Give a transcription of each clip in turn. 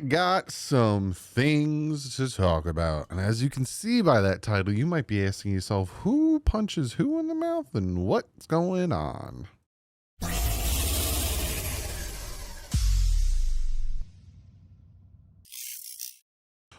got some things to talk about. And as you can see by that title, you might be asking yourself, who punches who in the mouth and what's going on?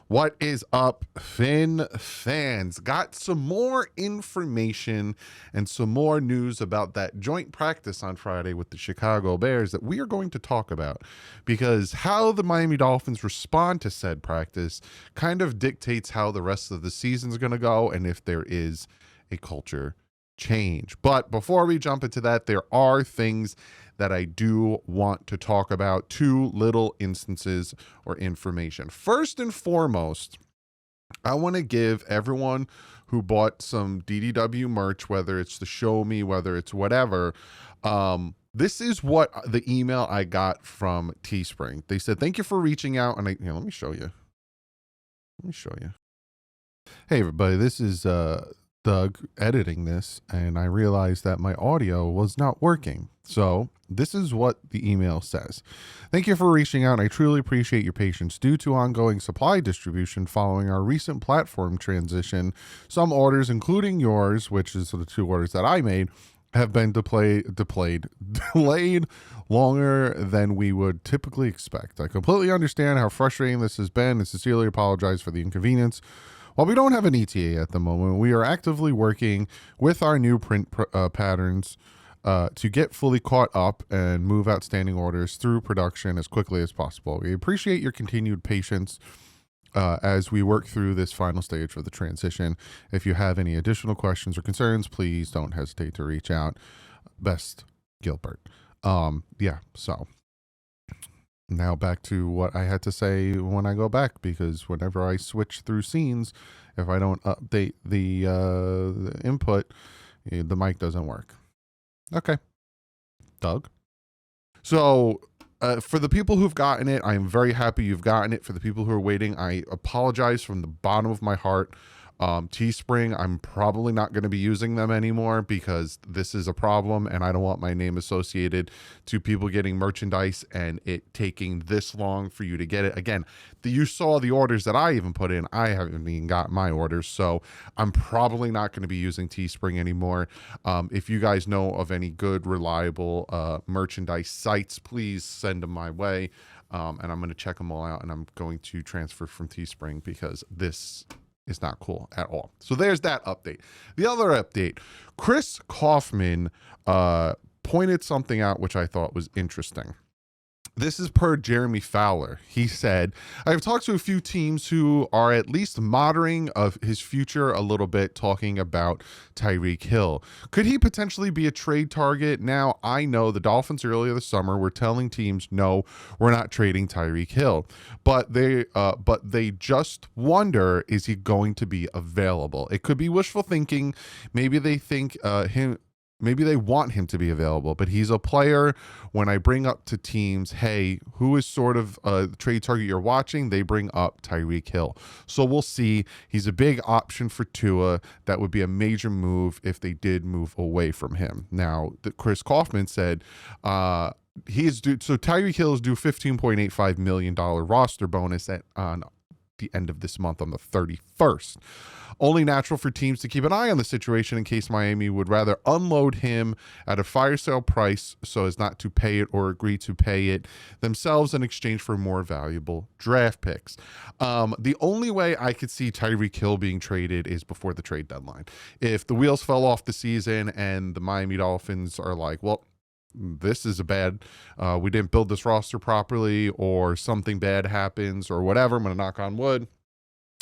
What is up, Fin fans? Got some more information and some more news about that joint practice on Friday with the Chicago Bears that we are going to talk about, because how the Miami Dolphins respond to said practice kind of dictates how the rest of the season is going to go and if there is a culture change. But before we jump into that, there are things that I do want to talk about, two little instances or information. First and foremost, I want to give everyone who bought some DDW merch, whether it's the Show Me, whether it's whatever, this is what the email I got from Teespring. They said, thank you for reaching out. And let me show you. Hey, everybody, this is Doug editing this, and I realized that my audio was not working. So this is what the email says. Thank you for reaching out. I truly appreciate your patience. Due to ongoing supply distribution following our recent platform transition, some orders, including yours, which is the two orders that I made, have been delayed longer than we would typically expect. I completely understand how frustrating this has been and sincerely apologize for the inconvenience. While we don't have an ETA at the moment, we are actively working with our new print patterns to get fully caught up and move outstanding orders through production as quickly as possible. We appreciate your continued patience as we work through this final stage of the transition. If you have any additional questions or concerns, please don't hesitate to reach out. Best, Gilbert. So now back to what I had to say when I go back, because whenever I switch through scenes, if I don't update the input, the mic doesn't work. Okay, Doug. So for the people who've gotten it, I'm very happy you've gotten it. For the people who are waiting, I apologize from the bottom of my heart. Teespring, I'm probably not going to be using them anymore because this is a problem and I don't want my name associated to people getting merchandise and it taking this long for you to get it. Again, you saw the orders that I even put in. I haven't even got my orders, so I'm probably not going to be using Teespring anymore. If you guys know of any good, reliable merchandise sites, please send them my way. And I'm going to check them all out, and I'm going to transfer from Teespring because this is not cool at all. So there's that update. The other update, Chris Kaufman pointed something out which I thought was interesting. This is per Jeremy Fowler. He said, I've talked to a few teams who are at least moderating of his future a little bit, talking about Tyreek Hill. Could he potentially be a trade target? Now, I know the Dolphins earlier this summer were telling teams, no, we're not trading Tyreek Hill. But they just wonder, is he going to be available? It could be wishful thinking. Maybe they think Maybe they want him to be available, but he's a player. When I bring up to teams, hey, who is sort of a trade target you're watching, they bring up Tyreek Hill. So we'll see. He's a big option for Tua. That would be a major move if they did move away from him. Now, Chris Kaufman said he is due. So Tyreek Hill is due $15.85 million roster bonus on the end of this month on the 31st. Only natural for teams to keep an eye on the situation in case Miami would rather unload him at a fire sale price so as not to pay it or agree to pay it themselves in exchange for more valuable draft picks. The only way I could see Tyreek Hill being traded is before the trade deadline. If the wheels fell off the season and the Miami Dolphins are like, well, this is we didn't build this roster properly, or something bad happens or whatever, I'm going to knock on wood.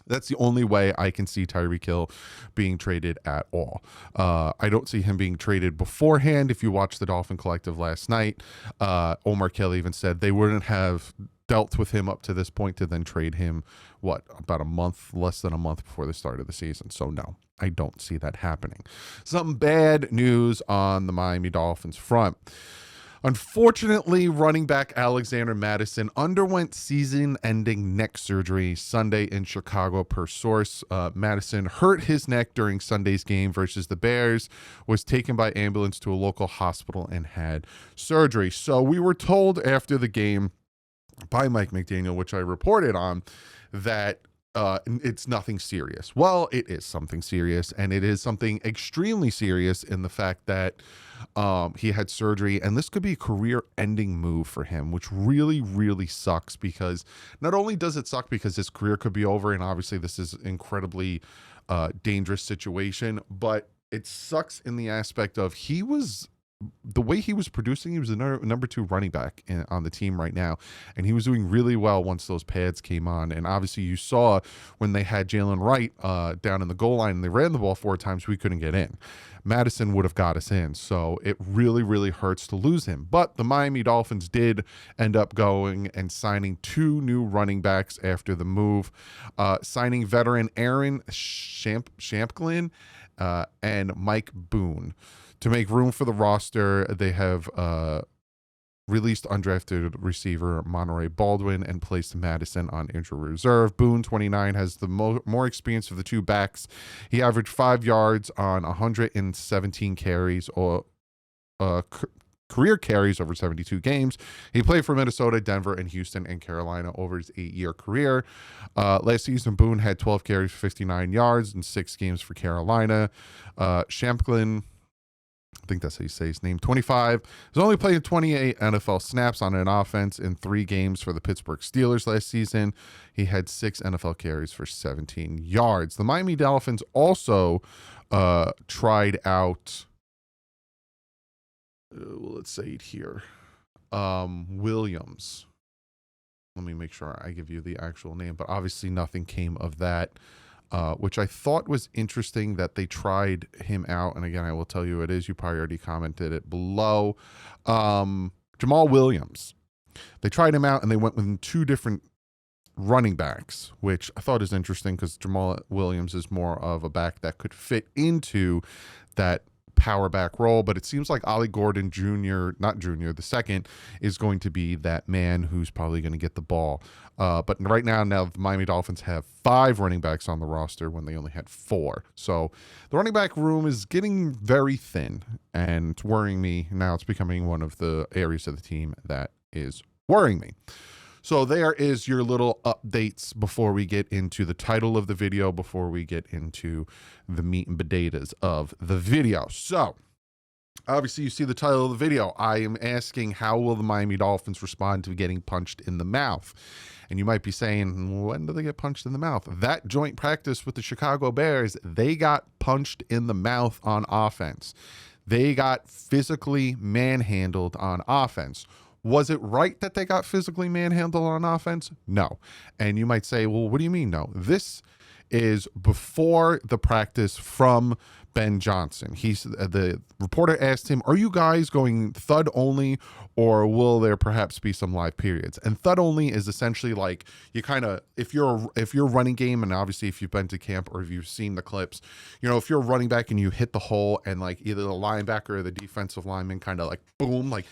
That's the only way I can see Tyreek Hill being traded at all. I don't see him being traded beforehand. If you watched the Dolphin Collective last night, Omar Kelly even said they wouldn't have dealt with him up to this point to then trade him, about less than a month before the start of the season. So no, I don't see that happening. Some bad news on the Miami Dolphins front. Unfortunately, running back Alexander Mattison underwent season-ending neck surgery Sunday in Chicago, per source. Mattison hurt his neck during Sunday's game versus the Bears, was taken by ambulance to a local hospital, and had surgery. So we were told after the game by Mike McDaniel, which I reported on, that it's nothing serious. Well, it is something serious, and it is something extremely serious in the fact that he had surgery, and this could be a career-ending move for him, which really, really sucks, because not only does it suck because his career could be over, and obviously this is incredibly dangerous situation, but it sucks in the aspect of the way he was producing. He was the number 2 running back on the team right now, and he was doing really well once those pads came on. And obviously you saw when they had Jalen Wright down in the goal line and they ran the ball 4 times, we couldn't get in. Mattison would have got us in, so it really, really hurts to lose him. But the Miami Dolphins did end up going and signing 2 new running backs after the move, signing veteran Aaron Shampklin and Mike Boone. To make room for the roster, they have released undrafted receiver Monterey Baldwin and placed Mattison on injury reserve. Boone, 29, has the more experience of the 2 backs. He averaged 5 yards on 117 carries, or career carries over 72 games. He played for Minnesota, Denver, and Houston and Carolina over his 8-year career. Last season, Boone had 12 carries, 59 yards in 6 games for Carolina. Shampklin, I think that's how you say his name, 25, has only played 28 NFL snaps on an offense in 3 games for the Pittsburgh Steelers last season. He had 6 NFL carries for 17 yards. The Miami Dolphins also tried out, let's say it here, Williams. Let me make sure I give you the actual name, but obviously nothing came of that. Which I thought was interesting that they tried him out. And again, I will tell you who it is. You probably already commented it below. Jamal Williams. They tried him out and they went with 2 different running backs, which I thought is interesting because Jamal Williams is more of a back that could fit into that power back role, but it seems like Ollie Gordon Jr., not Jr., the second, is going to be that man who's probably going to get the ball. But right now the Miami Dolphins have 5 running backs on the roster when they only had 4. So the running back room is getting very thin, and it's worrying me. Now it's becoming one of the areas of the team that is worrying me. So there is your little updates before we get into the title of the video, before we get into the meat and potatoes of the video. So obviously you see the title of the video. I am asking, how will the Miami Dolphins respond to getting punched in the mouth? And you might be saying, when do they get punched in the mouth? That joint practice with the Chicago Bears, they got punched in the mouth on offense. They got physically manhandled on offense. Was it right that they got physically manhandled on offense? No. And you might say, well, what do you mean no? This is before the practice from Ben Johnson. The reporter asked him, are you guys going thud only, or will there perhaps be some live periods? And thud only is essentially like, you kind of, if you're running game, and obviously if you've been to camp or if you've seen the clips, if you're running back and you hit the hole and like either the linebacker or the defensive lineman kind of like boom, like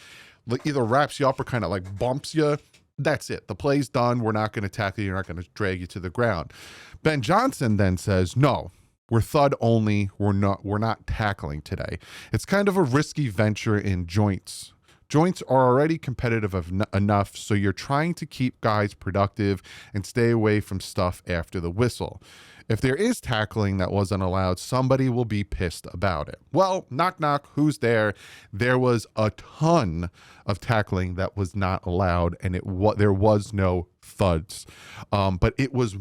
either wraps you up or kind of like bumps you, that's it. The play's done. We're not going to tackle you. We're not going to drag you to the ground. Ben Johnson then says, no, we're thud only. We're not tackling today. It's kind of a risky venture in joints. Joints are already competitive enough, so you're trying to keep guys productive and stay away from stuff after the whistle. If there is tackling that wasn't allowed, somebody will be pissed about it. Well, knock, knock, who's there? There was a ton of tackling that was not allowed, and there was no thuds. But it was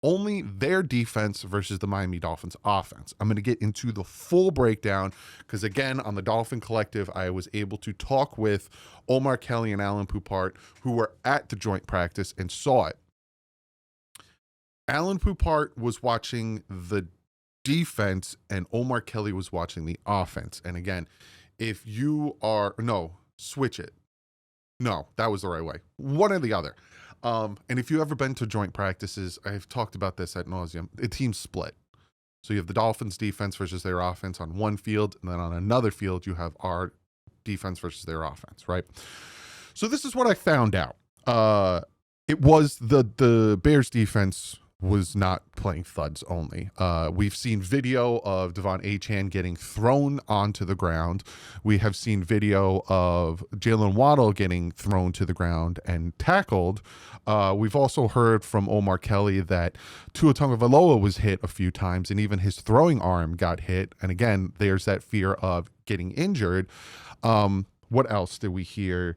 only their defense versus the Miami Dolphins offense. I'm going to get into the full breakdown because, again, on the Dolphin Collective, I was able to talk with Omar Kelly and Alan Poupart, who were at the joint practice and saw it. Alan Poupart was watching the defense and Omar Kelly was watching the offense. And again, switch it. No, that was the right way. One or the other. And if you've ever been to joint practices, I've talked about this ad nauseum. The team's split. So you have the Dolphins defense versus their offense on one field, and then on another field, you have our defense versus their offense, right? So this is what I found out. It was the Bears defense was not playing thuds only. We've seen video of Devon Achane getting thrown onto the ground. We have seen video of Jalen Waddle getting thrown to the ground and tackled. We've also heard from Omar Kelly that Tua Tagovailoa was hit a few times, and even his throwing arm got hit. And again, there's that fear of getting injured. What else did we hear?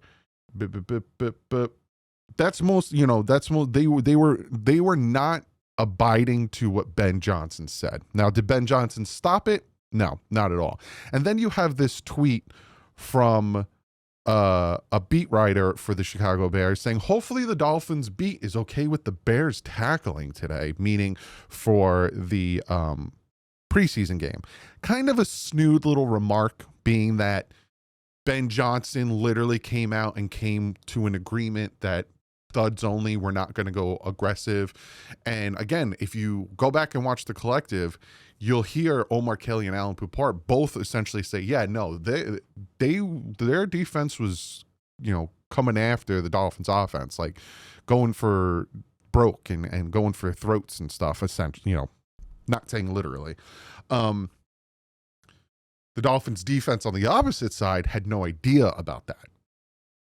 That's most, they were not abiding to what Ben Johnson said. Now, did Ben Johnson stop it? No, not at all. And then you have this tweet from a beat writer for the Chicago Bears saying, hopefully the Dolphins beat is okay with the Bears tackling today, meaning for the preseason game. Kind of a snood little remark, being that Ben Johnson literally came out and came to an agreement that thuds only, we're not going to go aggressive. And again, if you go back and watch The Collective, you'll hear Omar Kelly and Alan Poupart both essentially say, yeah, no, their defense was, coming after the Dolphins offense, like going for broke and going for throats and stuff, essentially, not saying literally. The Dolphins defense on the opposite side had no idea about that.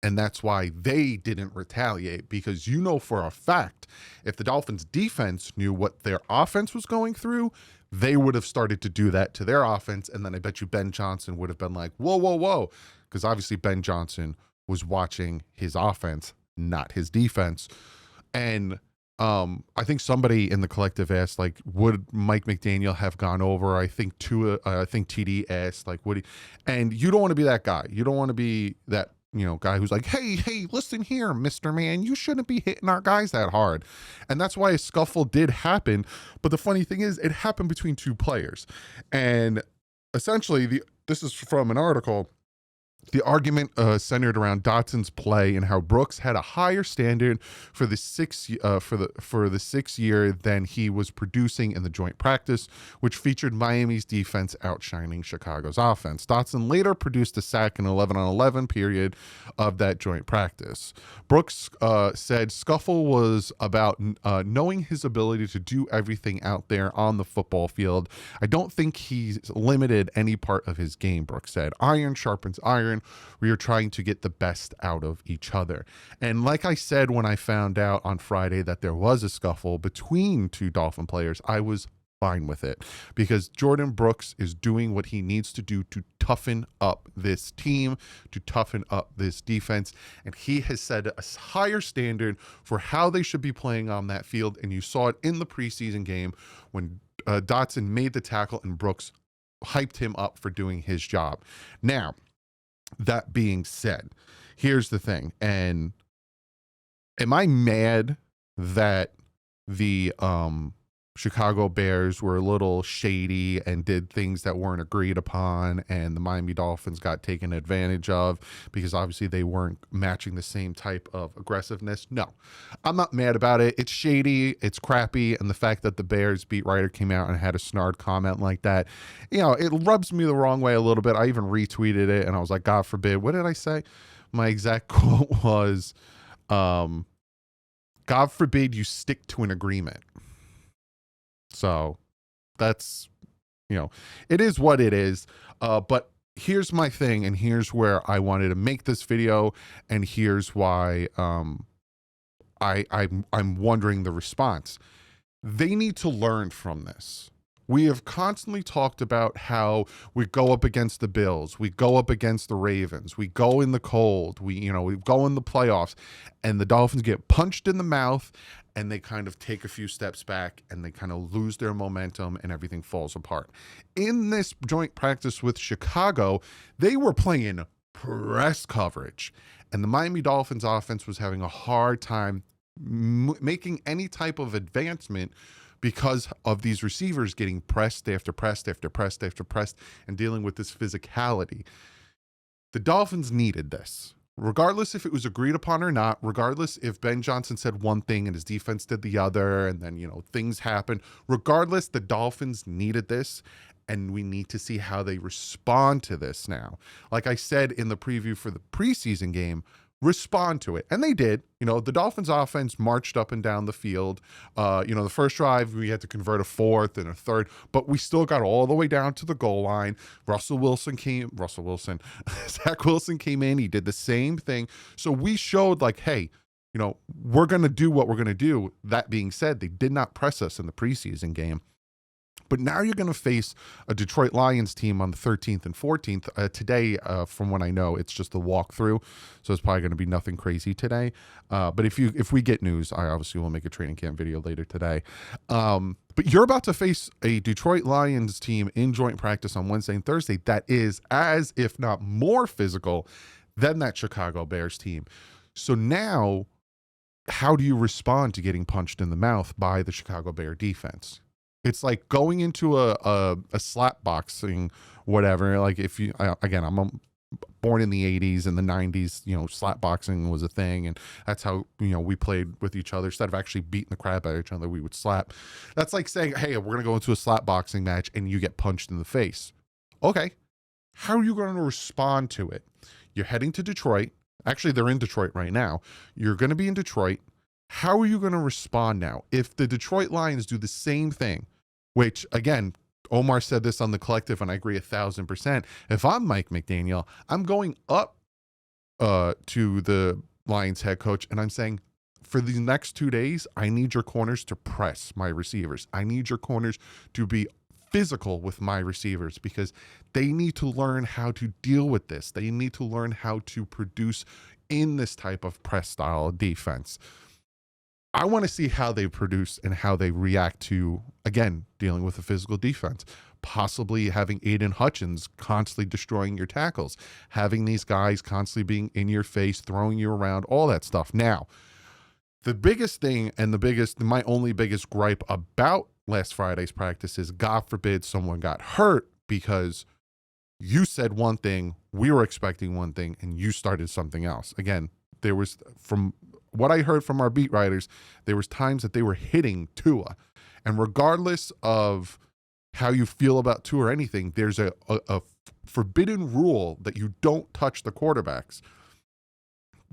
And that's why they didn't retaliate, because for a fact, if the Dolphins defense knew what their offense was going through, they would have started to do that to their offense. And then I bet you Ben Johnson would have been like, whoa, whoa, whoa. Because obviously Ben Johnson was watching his offense, not his defense. And I think somebody in the collective asked, like, would Mike McDaniel have gone over? I think TD asked, like, would he? And you don't want to be that guy. You don't want to be that guy who's like, hey, listen here, Mr. Man, you shouldn't be hitting our guys that hard. And that's why a scuffle did happen. But the funny thing is, it happened between two players. And essentially, this is from an article. The argument centered around Dotson's play and how Brooks had a higher standard for the sixth year than he was producing in the joint practice, which featured Miami's defense outshining Chicago's offense. Dotson later produced a sack in 11-on-11 period of that joint practice. Brooks said scuffle was about knowing his ability to do everything out there on the football field. I don't think he's limited any part of his game, Brooks said. Iron sharpens iron. We are trying to get the best out of each other. And like I said, when I found out on Friday that there was a scuffle between two Dolphin players, I was fine with it, because Jordan Brooks is doing what he needs to do to toughen up this team, to toughen up this defense. And he has set a higher standard for how they should be playing on that field. And you saw it in the preseason game when Dotson made the tackle and Brooks hyped him up for doing his job. Now, that being said, here's the thing. And am I mad that the Chicago Bears were a little shady and did things that weren't agreed upon, and the Miami Dolphins got taken advantage of because obviously they weren't matching the same type of aggressiveness? No, I'm not mad about it. It's shady, it's crappy, and the fact that the Bears beat writer came out and had a snark comment like that, it rubs me the wrong way a little bit. I even retweeted it and I was like, God forbid. What did I say? My exact quote was, God forbid you stick to an agreement. So that's, it is what it is. But here's my thing, and here's where I wanted to make this video, and here's why I'm wondering the response. They need to learn from this. We have constantly talked about how we go up against the Bills, we go up against the Ravens, we go in the cold, we go in the playoffs, and the Dolphins get punched in the mouth, and they kind of take a few steps back, and they kind of lose their momentum, and everything falls apart. In this joint practice with Chicago, they were playing press coverage, and the Miami Dolphins offense was having a hard time making any type of advancement because of these receivers getting pressed after pressed after pressed after pressed and dealing with this physicality. The Dolphins needed this. Regardless if it was agreed upon or not, regardless if Ben Johnson said one thing and his defense did the other, and then, things happen. Regardless, the Dolphins needed this, and we need to see how they respond to this now. Like I said in the preview for the preseason game, respond to it. And they did. The Dolphins offense marched up and down the field. The first drive, we had to convert a fourth and a third, but we still got all the way down to the goal line. Zach Wilson came in. He did the same thing. So we showed like, hey, we're going to do what we're going to do. That being said, they did not press us in the preseason game. But now you're going to face a Detroit Lions team on the 13th and 14th. Today, from what I know, it's just a walkthrough, so it's probably going to be nothing crazy today. But if we get news, I obviously will make a training camp video later today. But you're about to face a Detroit Lions team in joint practice on Wednesday and Thursday that is as, if not more physical than that Chicago Bears team. So now, how do you respond to getting punched in the mouth by the Chicago Bear defense? It's like going into a slap boxing, whatever. Like I'm born in the 80s and the 90s, slap boxing was a thing. And that's how, we played with each other. Instead of actually beating the crap out of each other, we would slap. That's like saying, hey, we're going to go into a slap boxing match and you get punched in the face. Okay. How are you going to respond to it? You're heading to Detroit. Actually, they're in Detroit right now. You're going to be in Detroit. How are you going to respond now? If the Detroit Lions do the same thing, which, again, Omar said this on The Collective, and I agree 1,000%. If I'm Mike McDaniel, I'm going up to the Lions head coach, and I'm saying, for the next 2 days, I need your corners to press my receivers. I need your corners to be physical with my receivers because they need to learn how to deal with this. They need to learn how to produce in this type of press style defense. I want to see how they produce and how they react to, again, dealing with a physical defense, possibly having Aiden Hutchins constantly destroying your tackles, having these guys constantly being in your face, throwing you around, all that stuff. Now, the biggest thing and my only biggest gripe about last Friday's practice is, God forbid someone got hurt because you said one thing, we were expecting one thing, and you started something else. Again, there was, from what I heard from our beat writers, there was times that they were hitting Tua. And regardless of how you feel about Tua or anything, there's a forbidden rule that you don't touch the quarterbacks.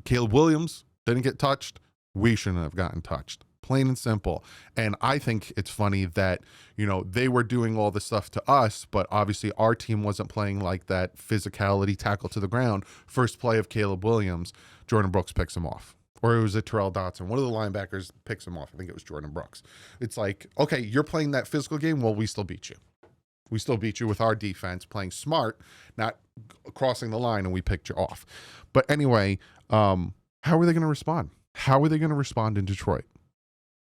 Caleb Williams didn't get touched. We shouldn't have gotten touched. Plain and simple. And I think it's funny that, they were doing all this stuff to us, but obviously our team wasn't playing like that physicality, tackle to the ground. First play of Caleb Williams, Jordan Brooks picks him off. Or it was a Terrell Dotson. One of the linebackers picks him off. I think it was Jordan Brooks. It's like, okay, you're playing that physical game. Well, we still beat you. We still beat you with our defense, playing smart, not crossing the line, and we picked you off. But anyway, how are they going to respond? How are they going to respond in Detroit?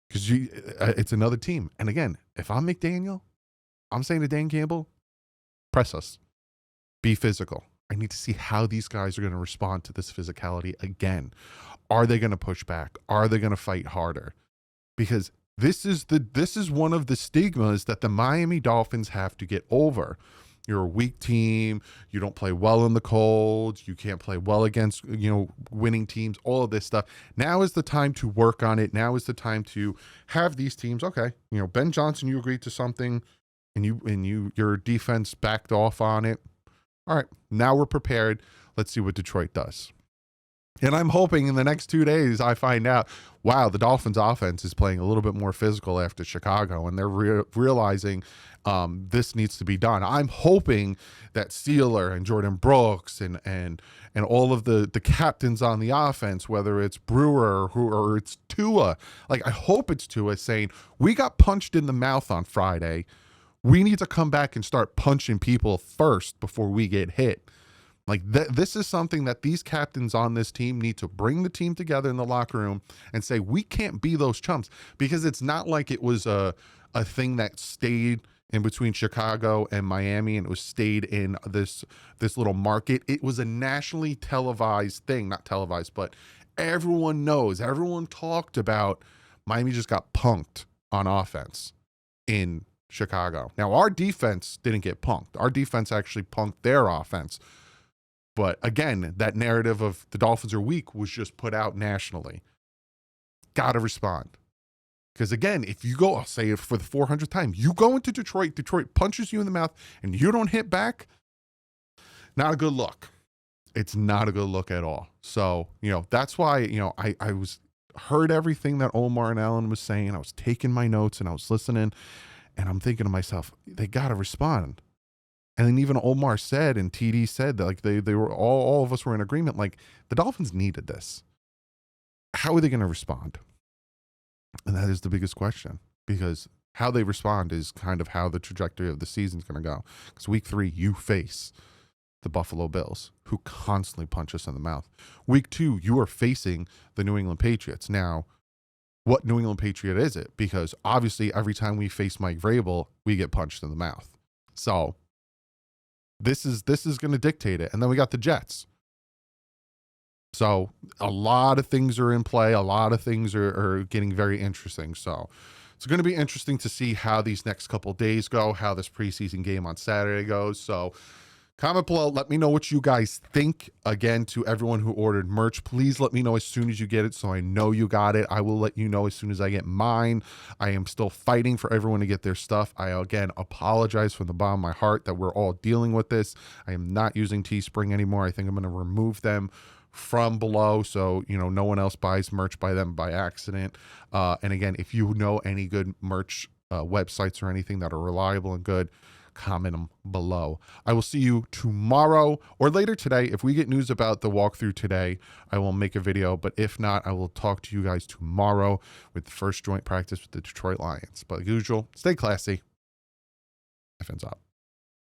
Because it's another team. And again, if I'm McDaniel, I'm saying to Dan Campbell, press us. Be physical. I need to see how these guys are going to respond to this physicality again. Are they going to push back? Are they going to fight harder? Because this is one of the stigmas that the Miami Dolphins have to get over. You're a weak team. You don't play well in the cold. You can't play well against, winning teams, all of this stuff. Now is the time to work on it. Now is the time to have these teams. Okay. Ben Johnson, you agreed to something and your defense backed off on it. All right. Now we're prepared. Let's see what Detroit does. And I'm hoping in the next 2 days I find out, wow, the Dolphins offense is playing a little bit more physical after Chicago, and they're realizing this needs to be done. I'm hoping that Steeler and Jordan Brooks and all of the captains on the offense, whether it's Brewer or it's Tua, like I hope it's Tua saying, we got punched in the mouth on Friday. We need to come back and start punching people first before we get hit. Like this is something that these captains on this team need to bring the team together in the locker room and say, we can't be those chumps, because it's not like it was a thing that stayed in between Chicago and Miami and it was stayed in this little market. It was a nationally televised thing, not televised, but everyone knows, everyone talked about Miami just got punked on offense in Chicago. Now our defense didn't get punked. Our defense actually punked their offense. But again, that narrative of the Dolphins are weak was just put out nationally. Got to respond. Because again, if you go, I'll say it for the 400th time, you go into Detroit punches you in the mouth, and you don't hit back, not a good look. It's not a good look at all. So, that's why, I heard everything that Omar and Allen was saying. I was taking my notes and I was listening, and I'm thinking to myself, they got to respond. And then even Omar said, and TD said that, like, they were all of us were in agreement. Like, the Dolphins needed this. How are they going to respond? And that is the biggest question, because how they respond is kind of how the trajectory of the season is going to go. Because week 3, you face the Buffalo Bills, who constantly punch us in the mouth. Week 2, you are facing the New England Patriots. Now, what New England Patriot is it? Because obviously every time we face Mike Vrabel, we get punched in the mouth. So this is going to dictate it. And then we got the Jets. So a lot of things are in play. A lot of things are getting very interesting. So it's going to be interesting to see how these next couple days go, how this preseason game on Saturday goes. So comment below. Let me know what you guys think. Again, to everyone who ordered merch, please let me know as soon as you get it so I know you got it. I will let you know as soon as I get mine. I am still fighting for everyone to get their stuff. I, again, apologize from the bottom of my heart that we're all dealing with this. I am not using Teespring anymore. I think I'm going to remove them from below so no one else buys merch by them by accident. And again, if you know any good merch websites or anything that are reliable and good, comment them below. I will see you tomorrow or later today. If we get news about the walkthrough today, I will make a video, but if not, I will talk to you guys tomorrow with the first joint practice with the Detroit Lions. But like usual, stay classy. F's up.